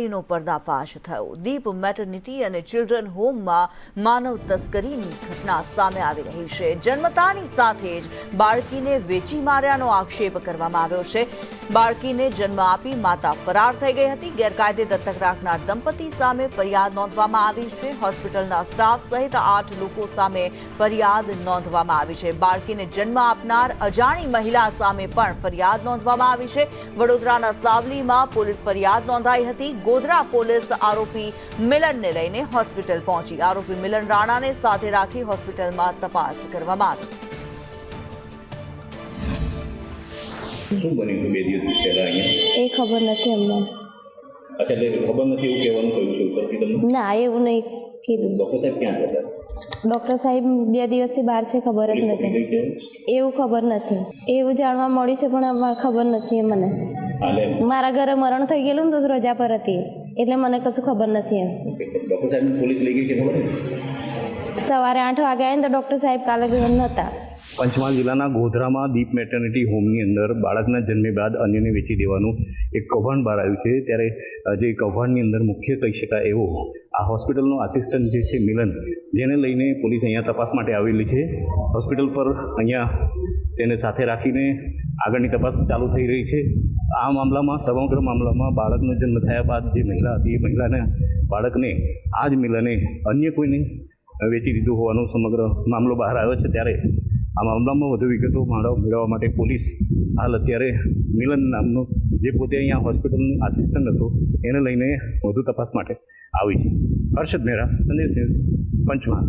કૌભાંડીનો પર્દાફાશ થયો। દીપ મેટર્નિટી અને ચિલ્ડ્રન હોમમાં માનવ તસ્કરીની ઘટના સામે આવી રહી છે। જન્મતાની સાથે જ બાળકીને વેચી માર્યાનો આક્ષેપ કરવામાં આવ્યો છે। બાળકીને જન્મ આપી માતા ફરાર થઈ ગઈ હતી। ગેરકાયદે દત્તક રાખનાર દંપતી સામે ફરિયાદ નોંધવામાં આવી છે। હોસ્પિટલના સ્ટાફ સહિત 8 લોકો સામે ફરિયાદ નોંધવામાં આવી છે। બાળકીને જન્મ આપનાર અજાણી મહિલા સામે પણ ફરિયાદ નોંધવામાં આવી છે। વડોદરાના સાવલીમાં પોલીસ ફરિયાદ નોંધાઈ હતી। ગોધરા પોલીસ આરોપી મિલનને લઈને હોસ્પિટલ પહોંચી। આરોપી મિલન રાણાને સાથે રાખી હોસ્પિટલમાં તપાસ કરવામાં આવી। શું બન્યું બે દિવસ પહેલા અહીંયા? એ ખબર નથી અમને। અચ્છા, એટલે ખબર નથી એવું કહેવાનું કહ્યું છે ઉપરથી તમને? ના, એવું નહીં કીધું। ડૉક્ટર સાહેબ ક્યાં હતા? ડૉક્ટર સાહેબ 2 દિવસથી બહાર છે, ખબર જ નથી। એવું ખબર નથી, એવું જાણવા મળ્યું છે પણ અમારે ખબર નથી મને। મારા ઘરે મરણ થઈ ગયેલું ને તો રજા પર હતી એટલે મને કશું ખબર નથી એમ। ડૉક્ટર સાહેબ પોલીસ લઈ ગઈ કે ખબર? સવારે 8 વાગે આવીને તો ડૉક્ટર સાહેબ કાલે નહોતા। પંચમહાલ જિલ્લાના ગોધરામાં દીપ મેટર્નિટી હોમની અંદર બાળકના જન્મ બાદ અન્યને વેચી દેવાનું એક કૌભાંડ બહાર આવ્યું છે। ત્યારે જે કૌભાંડની અંદર મુખ્ય કહી શકાય એવો આ હોસ્પિટલનો આસિસ્ટન્ટ જે છે મિલન, જેને લઈને પોલીસ અહીંયા તપાસ માટે આવેલી છે। હોસ્પિટલ પર અહીંયા તેને સાથે રાખીને આગળની તપાસ ચાલુ થઈ રહી છે। આ મામલામાં સમગ્ર મામલામાં બાળકનો જન્મ થયા બાદ જે મહિલા હતી એ મહિલાના બાળકને આ જ મિલને અન્ય કોઈને વેચી દીધું હોવાનો સમગ્ર મામલો બહાર આવ્યો છે। ત્યારે આ મામલામાં વધુ વિગતો મેળવવા માટે પોલીસ હાલ અત્યારે મિલન નામનો જે પોતે અહીંયા હોસ્પિટલનો આસિસ્ટન્ટ હતો એને લઈને વધુ તપાસ માટે આવી છે। હર્ષદ મેહરા, સંદેશ ન્યૂઝ, પંચમહાલ।